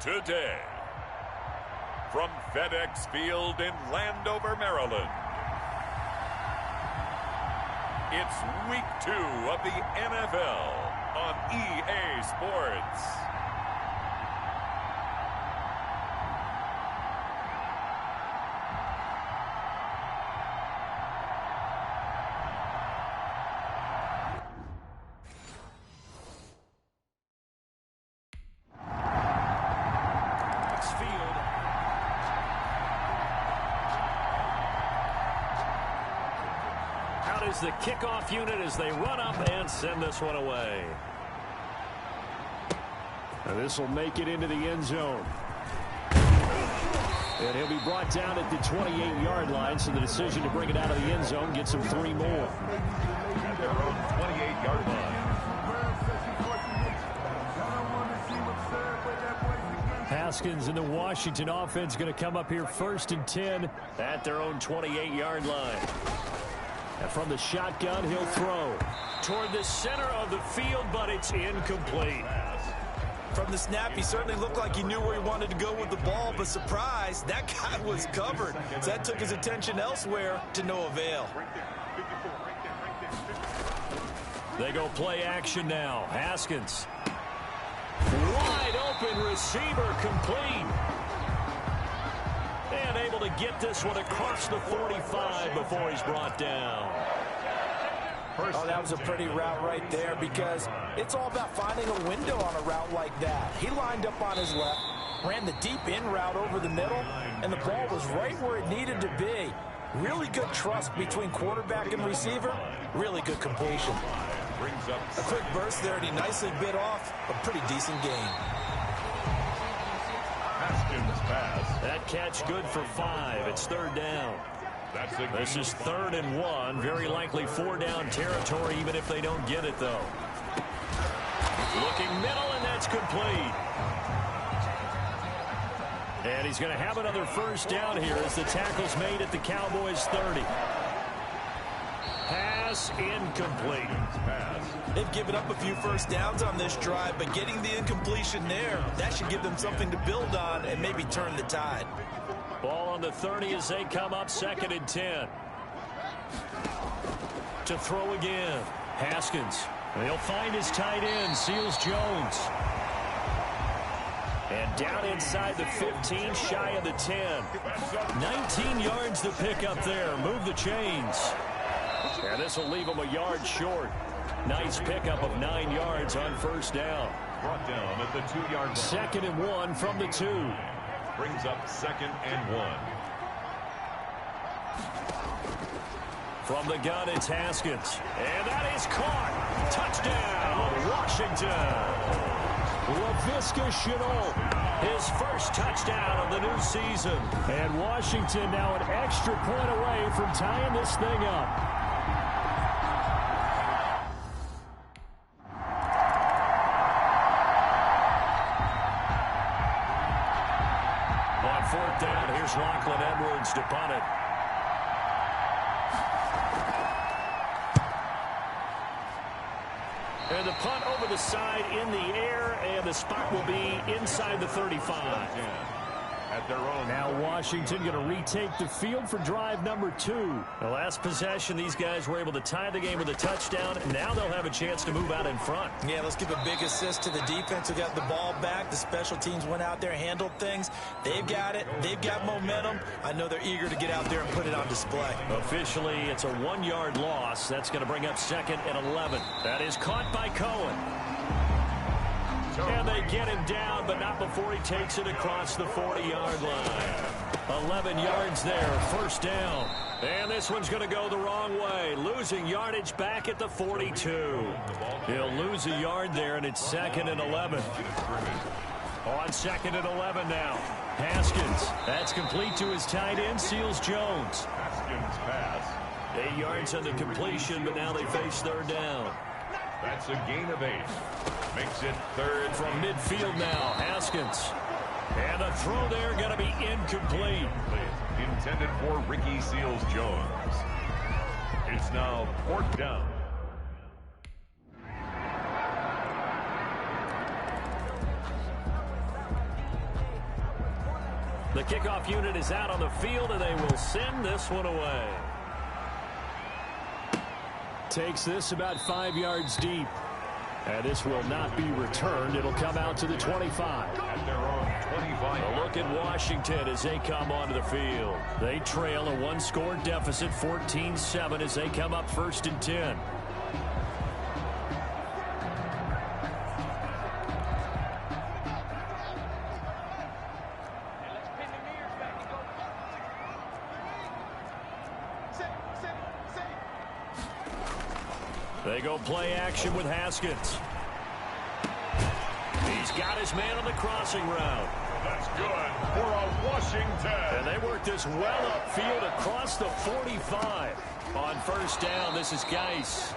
today. From FedEx Field in Landover, Maryland, it's Week 2 of the NFL on EA Sports. Is the kickoff unit as they run up and send this one away. And this will make it into the end zone. And he'll be brought down at the 28-yard line, so the decision to bring it out of the end zone gets him 3 more. At their own 28-yard line. Haskins and the Washington offense going to come up here 1st and 10 at their own 28-yard line. And from the shotgun, he'll throw toward the center of the field, but it's incomplete. From the snap, he certainly looked like he knew where he wanted to go with the ball, but surprise, that guy was covered. So that took his attention elsewhere to no avail. They go play action now. Haskins. Wide open receiver, complete. And able to get this one across the 45 before he's brought down. Oh, that was a pretty route right there, because it's all about finding a window on a route like that. He lined up on his left, ran the deep in route over the middle, and the ball was right where it needed to be. Really good trust between quarterback and receiver. Really good completion. A quick burst there, and he nicely bit off a pretty decent gain. Haskins pass. That catch good for 5. It's 3rd down. This is 3rd and 1. Very likely 4 down territory, even if they don't get it, though. Looking middle, and that's complete. And he's going to have another 1st down here as the tackle's made at the Cowboys' 30. Pass incomplete. They've given up a few 1st downs on this drive, but getting the incompletion there, that should give them something to build on and maybe turn the tide. Ball on the 30 as they come up 2nd and 10. To throw again. Haskins. He'll find his tight end, Seals Jones. And down inside the 15, shy of the 10. 19 yards to pick up there. Move the chains. And this will leave him a yard short. Nice pickup of 9 yards on 1st down. Brought down at the 2-yard line. 2nd and 1 from the 2. Brings up 2nd and 1. From the gun, it's Haskins. And that is caught. Touchdown, Washington. LaVisca Chenault, his 1st touchdown of the new season. And Washington now an extra point away from tying this thing up. On 4th down, here's Lachlan Edwards to punt it. And the punt over the side in the air, and the spot will be inside the 35. At their own. Now Washington going to retake the field for drive number 2. The last possession, these guys were able to tie the game with a touchdown, and now they'll have a chance to move out in front. Yeah, let's give a big assist to the defense who got the ball back. The special teams went out there, handled things. They've got it. They've got momentum. I know they're eager to get out there and put it on display. Officially, it's a 1-yard loss. That's going to bring up 2nd and 11. That is caught by Cohen. And they get him down, but not before he takes it across the 40-yard line. 11 yards there, 1st down. And this one's going to go the wrong way. Losing yardage back at the 42. He'll lose a yard there, and it's 2nd and 11. On 2nd and 11 now. Haskins. That's complete to his tight end, Seals Jones. Haskins pass. 8 yards on the completion, but now they face 3rd down. That's a gain of 8. Makes it 3rd from midfield now. Haskins. And the throw there going to be incomplete. Intended for Ricky Seals Jones. It's now 4th down. The kickoff unit is out on the field, and they will send this one away. Takes this about 5 yards deep. And this will not be returned. It'll come out to the 25. At their own 25. A look at Washington as they come onto the field. They trail a one-score deficit, 14-7, as they come up 1st and 10. They go play action with Haskins. He's got his man on the crossing route. That's good for a Washington. And they work this well upfield across the 45. On 1st down, this is Geis.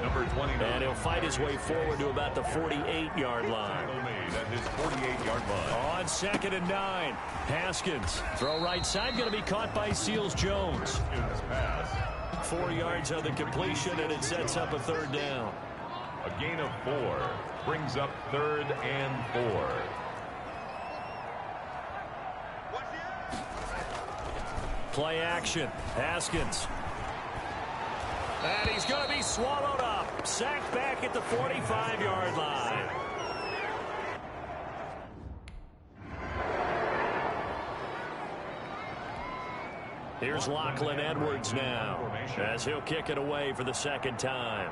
Number 29. And he'll fight his way forward to about the 48-yard line. Made at his 48-yard line. On 2nd and 9, Haskins. Throw right side, going to be caught by Seals-Jones. Haskins pass. 4 yards on the completion, and it sets up a 3rd down. A gain of 4 brings up 3rd and 4. Play action. Haskins. And he's going to be swallowed up. Sacked back at the 45-yard line. Here's Lachlan Edwards now, as he'll kick it away for the 2nd time.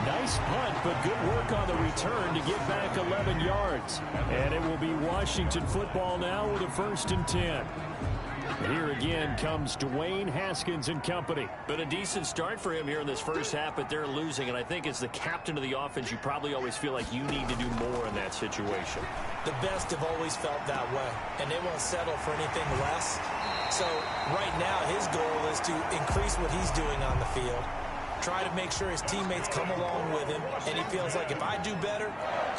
Nice punt, but good work on the return to get back 11 yards. And it will be Washington football now with a 1st and 10. Here again comes Dwayne Haskins and company. Been a decent start for him here in this first half, but they're losing. And I think as the captain of the offense, you probably always feel like you need to do more in that situation. The best have always felt that way, and they won't settle for anything less. So right now, his goal is to increase what he's doing on the field, try to make sure his teammates come along with him, and he feels like if I do better,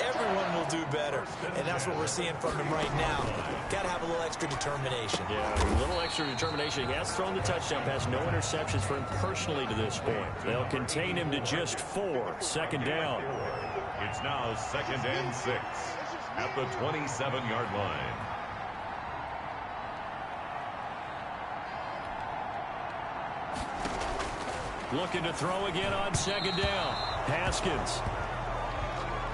everyone will do better. And that's what we're seeing from him right now. Got to have a little extra determination. Yeah, a little extra determination. He has thrown the touchdown pass, no interceptions for him personally to this point. They'll contain him to just 4. 2nd down. It's now 2nd and 6 at the 27-yard line. Looking to throw again on 2nd down. Haskins.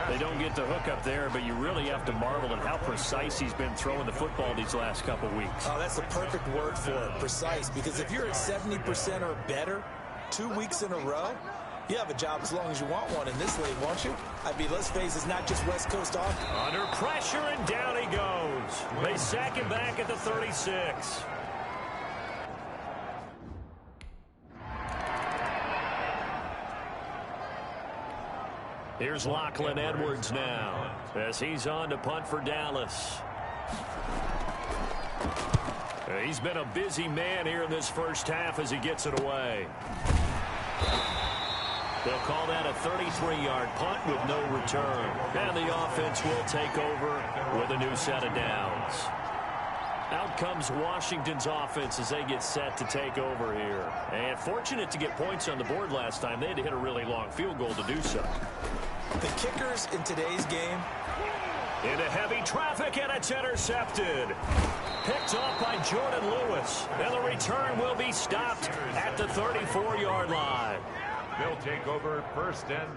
They don't get the hook up there, but you really have to marvel at how precise he's been throwing the football these last couple weeks. Oh, that's the perfect word for it, precise, because if you're at 70% or better 2 weeks in a row, you have a job as long as you want one in this league, won't you? I mean, let's face it, it's not just West Coast offense. Under pressure, and down he goes. They sack him back at the 36. Here's Lachlan Edwards now, as he's on to punt for Dallas. He's been a busy man here in this first half as he gets it away. They'll call that a 33-yard punt with no return. And the offense will take over with a new set of downs. Out comes Washington's offense as they get set to take over here. And fortunate to get points on the board last time. They had to hit a really long field goal to do so. The kickers in today's game. Into heavy traffic, and it's intercepted. Picked off by Jordan Lewis. And the return will be stopped at the 34-yard line. They'll take over 1st and...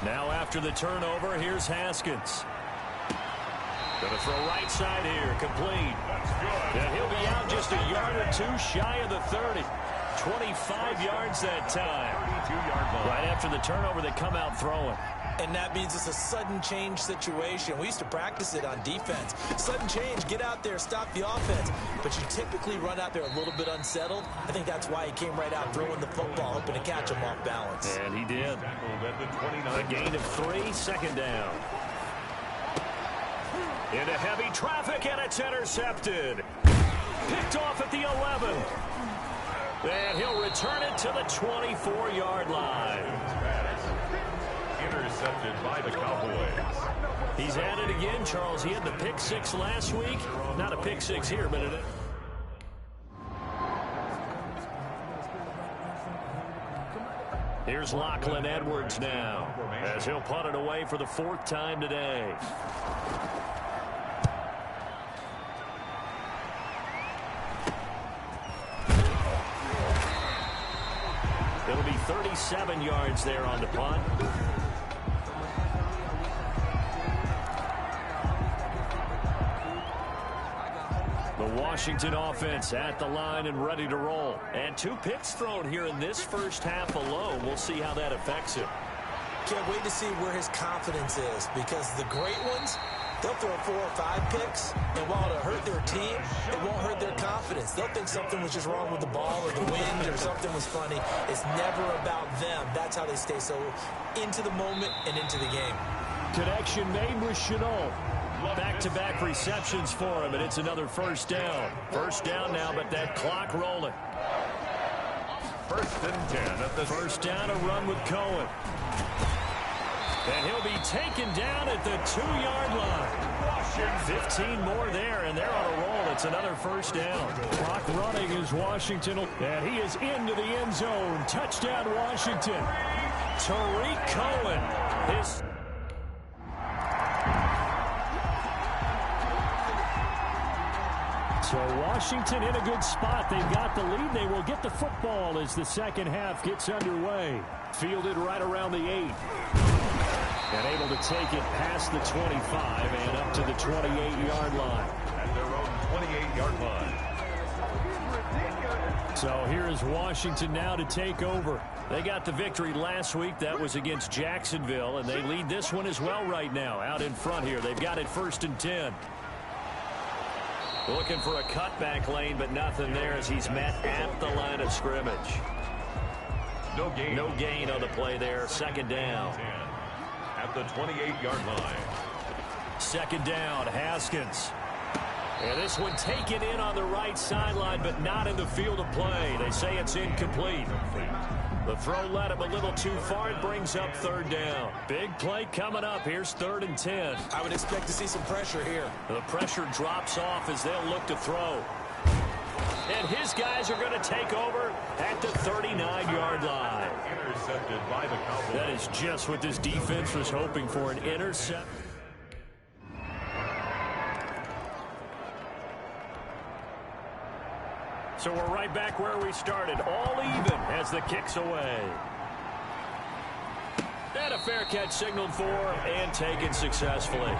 Now after the turnover, here's Haskins. Going to throw right side here, complete. That's good. And he'll be out just a yard or two shy of the 30. 25 yards that time. 32-yard line. Right after the turnover, they come out throwing. And that means it's a sudden change situation. We used to practice it on defense. Sudden change, get out there, stop the offense. But you typically run out there a little bit unsettled. I think that's why he came right out throwing the football, hoping to catch him off balance. And he did. At the 29. A gain of 3, 2nd down. Into heavy traffic, and it's intercepted. Picked off at the 11. And he'll return it to the 24-yard line. Intercepted by the Cowboys. He's at it again, Charles. He had the pick six last week. Not a pick six here, but it. Here's Lachlan Edwards now, as he'll punt it away for the fourth time today. It'll be 37 yards there on the punt. The Washington offense at the line and ready to roll. And 2 picks thrown here in this first half alone. We'll see how that affects him. Can't wait to see where his confidence is, because the great ones, they'll throw 4 or 5 picks, and while it'll hurt their team, it won't hurt their confidence. They'll think something was just wrong with the ball or the wind or something was funny. It's never about them. That's how they stay so into the moment and into the game. Connection made with Chenault. Back-to-back receptions for him, and it's another first down. First down now, but that clock rolling. First and 10 at the first down, a run with Cohen. And he'll be taken down at the 2-yard line. 15 more there, and they're on a roll. It's another first down. Clock running is Washington, and he is into the end zone. Touchdown, Washington. Tariq Cohen. So Washington in a good spot. They've got the lead. They will get the football as the second half gets underway. Fielded right around the 8. And able to take it past the 25 and up to the 28-yard line. At their own 28-yard line. So here is Washington now to take over. They got the victory last week. That was against Jacksonville, and they lead this one as well right now. Out in front here. They've got it first and 10. Looking for a cutback lane, but nothing there as he's met at the line of scrimmage. No gain. No gain on the play there. Second down. At the 28-yard line. Second down, Haskins. And this one taken in on the right sideline, but not in the field of play. They say it's incomplete. The throw led him a little too far. It brings up third down. Big play coming up. Here's 3rd and 10. I would expect to see some pressure here. The pressure drops off as they'll look to throw. And his guys are going to take over at the 39-yard line. Intercepted by the Cowboys. That is just what this defense was hoping for, an intercept. So we're right back where we started, all even as the kick's away. And a fair catch signaled for and taken successfully.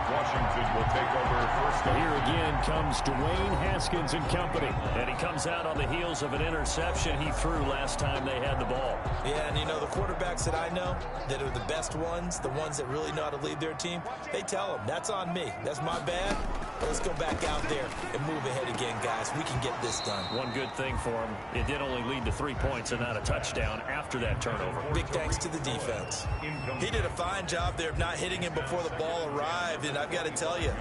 Washington will take over first. Here again comes Dwayne Haskins and company. And he comes out on the heels of an interception he threw last time they had the ball. Yeah, and you know, the quarterbacks that I know that are the best ones, the ones that really know how to lead their team, they tell them, that's on me. That's my bad. Let's go back out there and move ahead again, guys. We can get this done. One good thing for him, it did only lead to 3 points and not a touchdown after that turnover. Big thanks to the defense. He did a fine job there of not hitting him before the ball arrived, and I've got to tell you,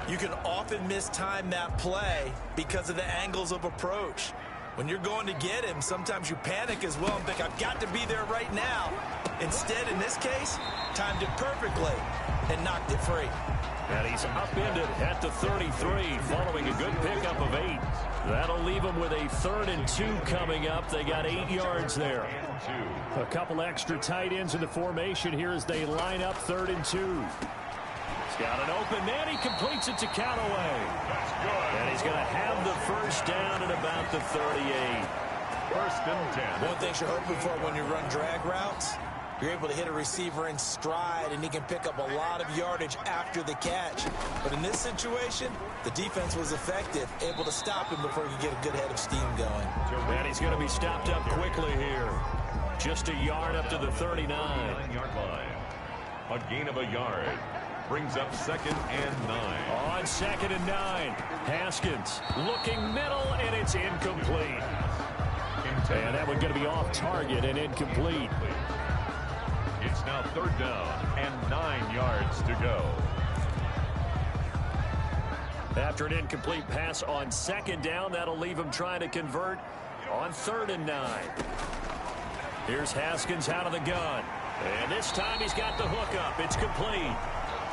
you can often mistime that play because of the angles of approach. When you're going to get him, sometimes you panic as well and think, I've got to be there right now. Instead, in this case, timed it perfectly and knocked it free. And he's upended at the 33 following a good pickup of 8. That'll leave him with a 3rd and 2 coming up. They got 8 yards there. A couple extra tight ends in the formation here as they line up 3rd and 2. He's got an open man. He completes it to Callaway. And he's going to have the first down at about the 38. First and 10. One thing you're hoping for when you run drag routes, you're able to hit a receiver in stride, and he can pick up a lot of yardage after the catch. But in this situation, the defense was effective, able to stop him before he could get a good head of steam going. And he's going to be stopped up quickly here. Just a yard up to the 39. 9-yard line. A gain of a yard. Brings up 2nd and 9. On 2nd and 9. Haskins looking middle, and it's incomplete. And that one going to be off target and incomplete. It's now 3rd down and 9 yards to go. After an incomplete pass on second down, that'll leave him trying to convert on 3rd and 9. Here's Haskins out of the gun. And this time he's got the hook up. It's complete.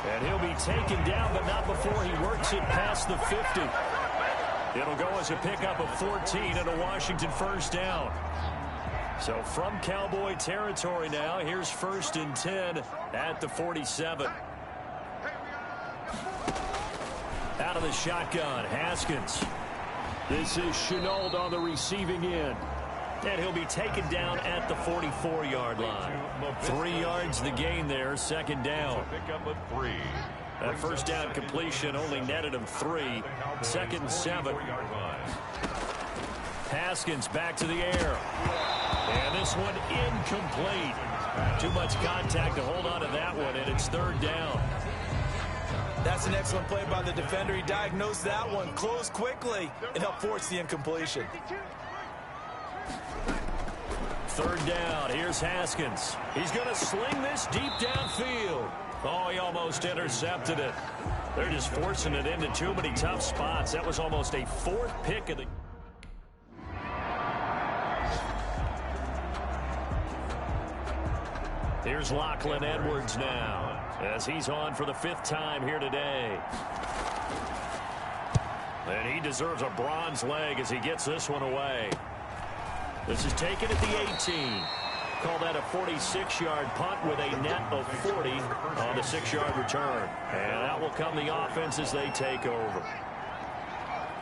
And he'll be taken down, but not before he works it past the 50. It'll go as a pickup of 14 and a Washington first down. So from Cowboy territory now, here's 1st and 10 at the 47. Out of the shotgun, Haskins. This is Chenault on the receiving end. And he'll be taken down at the 44-yard line. 3 yards the gain there, 2nd down. That first down completion only netted him 3. 2nd and 7. Haskins back to the air. And this one incomplete. Too much contact to hold on to that one, and it's 3rd down. That's an excellent play by the defender. He diagnosed that one, closed quickly, and helped force the incompletion. 3rd down. Here's Haskins. He's going to sling this deep downfield. Oh, he almost intercepted it. They're just forcing it into too many tough spots. That was almost a 4th pick of the... Here's Lachlan Edwards now, as he's on for the 5th time here today. And he deserves a bronze leg as he gets this one away. This is taken at the 18. Call that a 46-yard punt with a net of 40 on the 6-yard return. And out will come the offense as they take over.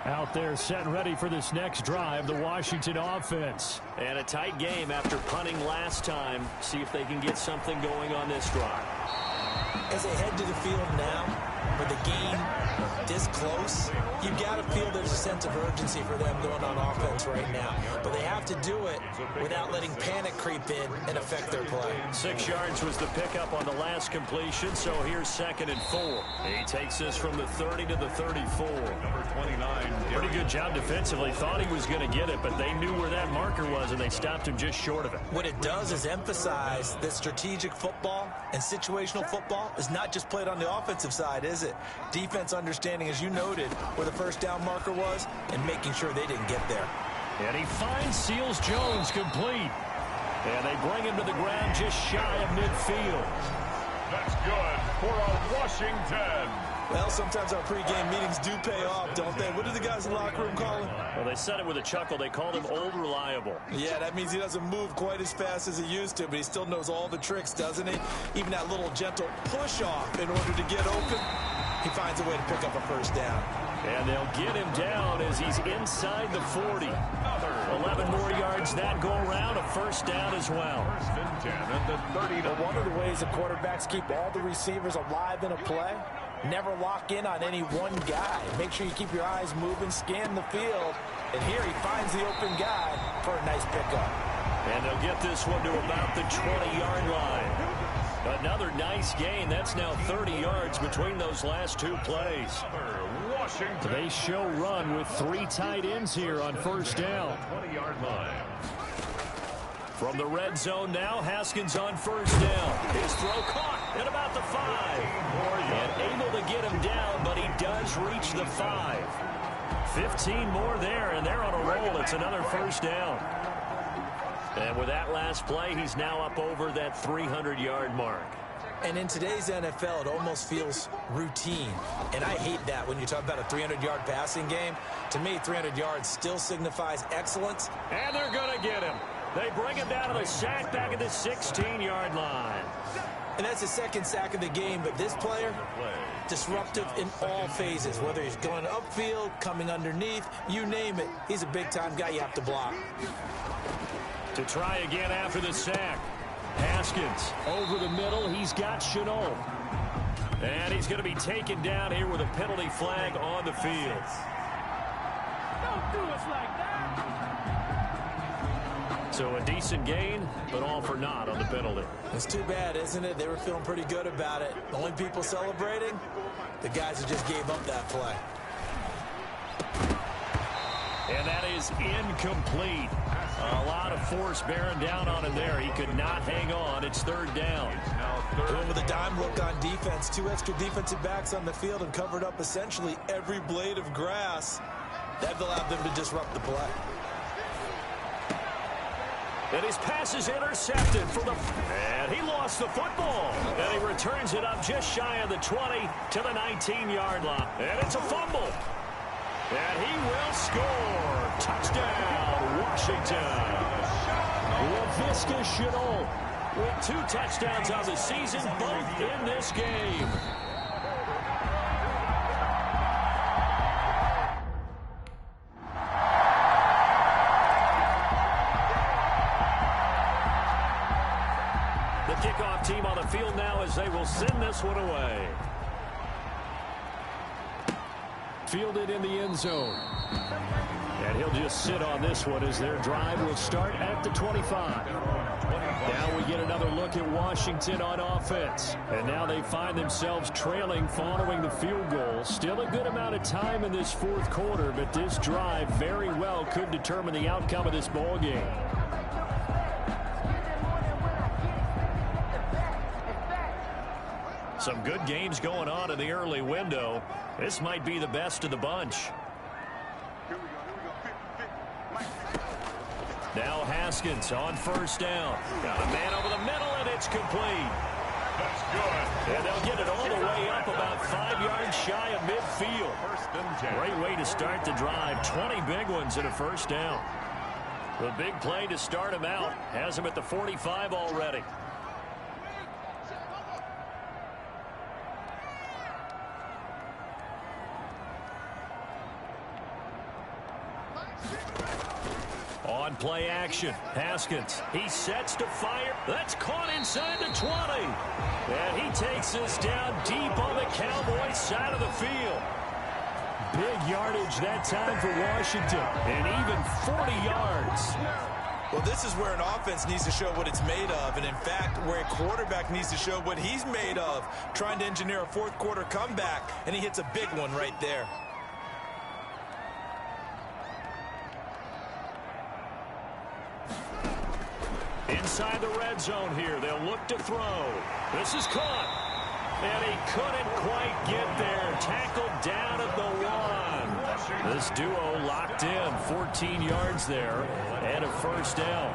Out there set and ready for this next drive, the Washington offense. And a tight game after punting last time. See if they can get something going on this drive. As they head to the field now, with the game this close, you've got to feel there's a sense of urgency for them going on offense right now. But they have to do it without letting panic creep in and affect their play. 6 yards was the pickup on the last completion, so here's 2nd and 4. He takes this from the 30 to the 34. Number 29. Pretty good job defensively. Thought he was going to get it, but they knew where that marker was, and they stopped him just short of it. What it does is emphasize that strategic football and situational football is not just played on the offensive side, is it? Defense understanding, as you noted, where the first down marker was and making sure they didn't get there. And he finds Seals-Jones complete. And they bring him to the ground just shy of midfield. That's good for a Washington. Well, sometimes our pregame meetings do pay off, don't they? What do the guys in the locker room call him? Well, they said it with a chuckle. They called him Old Reliable. Yeah, that means he doesn't move quite as fast as he used to, but he still knows all the tricks, doesn't he? Even that little gentle push-off in order to get open, he finds a way to pick up a first down. And they'll get him down as he's inside the 40. 11 more yards that go around, a first down as well. 1st and 10 at the 30. Well, one of the ways the quarterbacks keep all the receivers alive in a play, never lock in on any one guy. Make sure you keep your eyes moving, scan the field, and here he finds the open guy for a nice pickup. And they'll get this one to about the 20-yard line. Another nice gain. That's now 30 yards between those last 2 plays. Washington. They show run with 3 tight ends here on first down. 20-yard line. From the red zone now, Haskins on first down. His throw caught at about the 5. And able to get him down, but he does reach the 5. 15 more there, and they're on a roll. It's another first down. And with that last play, he's now up over that 300-yard mark. And in today's NFL, it almost feels routine. And I hate that when you talk about a 300-yard passing game. To me, 300 yards still signifies excellence. And they're going to get him. They bring him down to the sack back at the 16-yard line. And that's the 2nd sack of the game, but this player, disruptive in all phases, whether he's going upfield, coming underneath, you name it. He's a big-time guy you have to block. To try again after the sack. Haskins over the middle. He's got Chenault. And he's going to be taken down here with a penalty flag on the field. Don't do us like that. So a decent gain, but all for naught on the penalty. It's too bad, isn't it? They were feeling pretty good about it. The only people celebrating, the guys who just gave up that play. And that is incomplete. A lot of force bearing down on him there. He could not hang on. It's third down. With a dime look on defense, 2 extra defensive backs on the field and covered up essentially every blade of grass. That allowed them to disrupt the play. And his pass is intercepted and he lost the football. And he returns it up just shy of the 20 to the 19-yard line. And it's a fumble. And he will score. Touchdown, Washington. Laviska Shenault with 2 touchdowns on the season, both in this game. The kickoff team on the field now as they will send this one away. Fielded in the end zone. And he'll just sit on this one as their drive will start at the 25. Now we get another look at Washington on offense. And now they find themselves trailing following the field goal. Still a good amount of time in this fourth quarter, but this drive very well could determine the outcome of this ball game. Some good games going on in the early window. This might be the best of the bunch. Now Haskins on first down. Got a man over the middle, and it's complete. That's good. And they'll get it all the way up about 5 yards shy of midfield. Great way to start the drive. 20 big ones and a first down. The big play to start him out. Has him at the 45 already. On play action, Haskins, he sets to fire. That's caught inside the 20. And he takes this down deep on the Cowboys side of the field. Big yardage that time for Washington, and even 40 yards. Well, this is where an offense needs to show what it's made of, and in fact, where a quarterback needs to show what he's made of, trying to engineer a fourth quarter comeback, and he hits a big one right there. Inside the red zone here, they'll look to throw. This is caught. And he couldn't quite get there. Tackled down at the 1. This duo locked in. 14 yards there and a first down.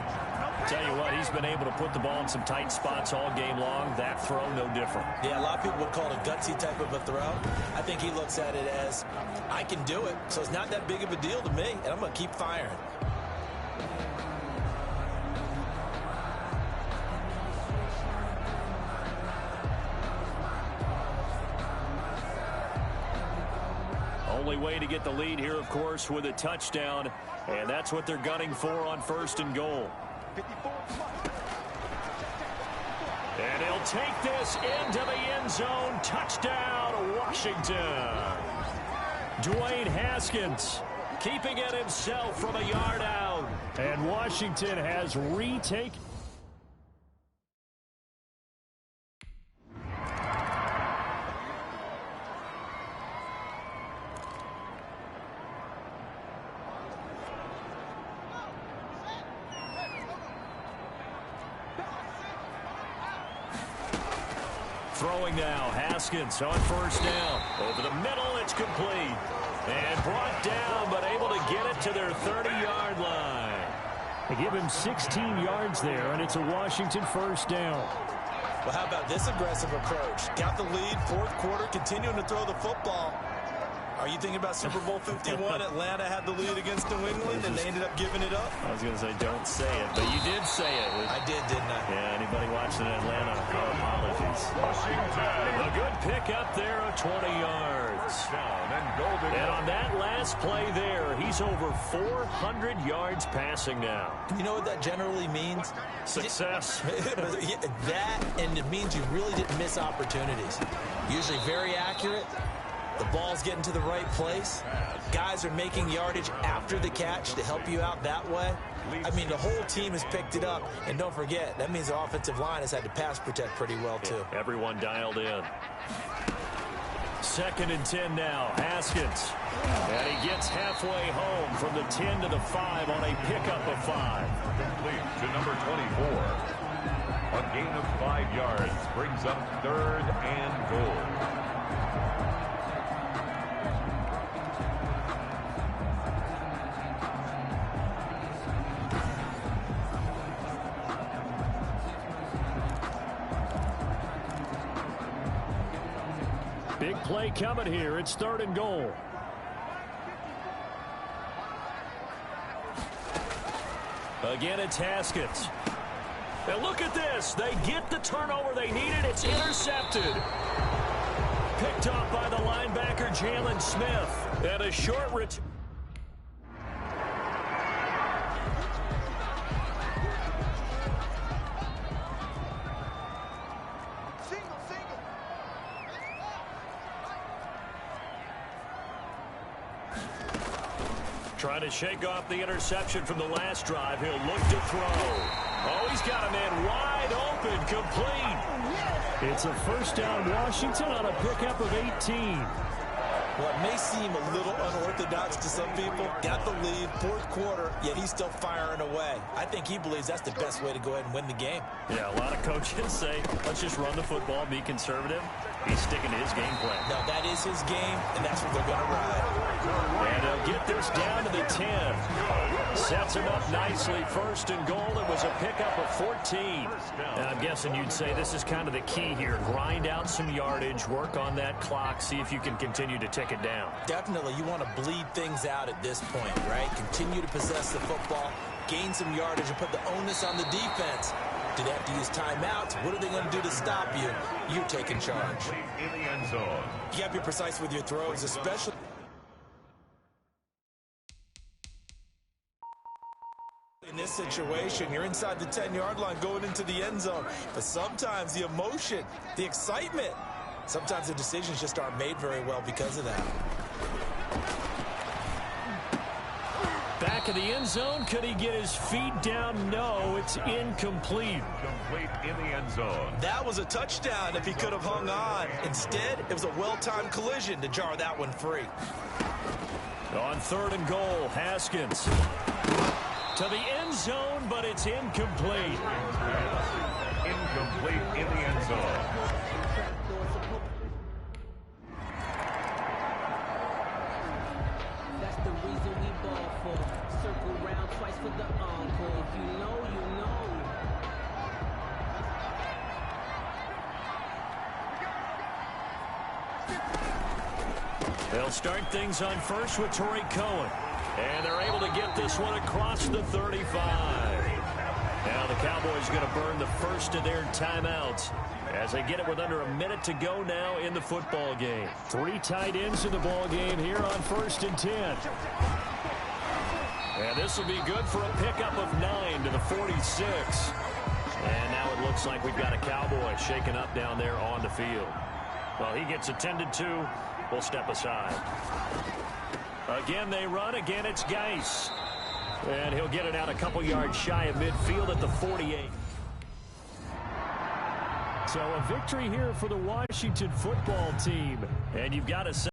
Tell you what, he's been able to put the ball in some tight spots all game long. That throw, no different. Yeah, a lot of people would call it a gutsy type of a throw. I think he looks at it as, I can do it, so it's not that big of a deal to me, and I'm going to keep firing. Only way to get the lead here, of course, with a touchdown, and that's what they're gunning for on first and goal. And he'll take this into the end zone. Touchdown, Washington. Dwayne Haskins keeping it himself from a yard out. And Washington has retaken. Throwing now, Haskins on first down. Over the middle, it's complete. And brought down, but able to get it to their 30-yard line. They give him 16 yards there, and it's a Washington first down. Well, how about this aggressive approach? Got the lead, fourth quarter, continuing to throw the football. Are you thinking about Super Bowl 51? Atlanta had the lead against New England, and they ended up giving it up? I was going to say, don't say it, but you did say it. I did, didn't I? Yeah, anybody watching Atlanta, our apologies. A good pick up there of 20 yards. And on that last play there, he's over 400 yards passing now. You know what that generally means? Success. That, and it means you really didn't miss opportunities. Usually very accurate. The ball's getting to the right place. Guys are making yardage after the catch to help you out that way. I mean, the whole team has picked it up. And don't forget, that means the offensive line has had to pass protect pretty well, too. Everyone dialed in. 2nd and 10 now. Haskins. And he gets halfway home from the 10 to the 5 on a pickup of 5. gain of 5 yards brings up 3rd and goal. Big play coming here. It's 3rd and goal. Again, it's Haskins. And look at this. They get the turnover they needed. It's intercepted. Picked off by the linebacker, Jalen Smith. And a short return. Trying to shake off the interception from the last drive. He'll look to throw. Oh, he's got a man wide open, complete. It's a 1st down Washington on a pickup of 18. Well, it may seem a little unorthodox to some people. Got the lead, 4th quarter, yet he's still firing away. I think he believes that's the best way to go ahead and win the game. Yeah, a lot of coaches say, let's just run the football, be conservative. He's sticking to his game plan. No, that is his game, and that's what they're going to ride. And he'll get this down to the 10. Sets him up nicely. 1st and goal. It was a pickup of 14. And I'm guessing you'd say this is kind of the key here. Grind out some yardage, work on that clock, see if you can continue to tick it down. Definitely, you want to bleed things out at this point, right? Continue to possess the football, gain some yardage, and put the onus on the defense. Do they have to use timeouts? What are they going to do to stop you? You're taking charge. In the end zone. You got to be precise with your throws, especially in this situation. You're inside the 10-yard line going into the end zone. But sometimes the emotion, the excitement, sometimes the decisions just aren't made very well because of that. Back in the end zone. Could he get his feet down? No, it's incomplete. Complete in the end zone. That was a touchdown if he could have hung on. Instead, it was a well-timed collision to jar that one free. On 3rd and goal, Haskins. To the end zone, but it's incomplete. Incomplete in the end zone. That's the reason we ball for. Circle round twice for the encore. If you know, you know. They'll start things on 1st with Torrey Cohen. And they're able to get this one across the 35. Now the Cowboys are going to burn the 1st of their timeouts as they get it with under a minute to go now in the football game. 3 tight ends in the ball game here on 1st and 10. And this will be good for a pickup of 9 to the 46. And now it looks like we've got a Cowboy shaken up down there on the field. Well, he gets attended to. We'll step aside. Again, they run. Again, it's Geis. And he'll get it out a couple yards shy of midfield at the 48. So a victory here for the Washington football team. And you've got to say,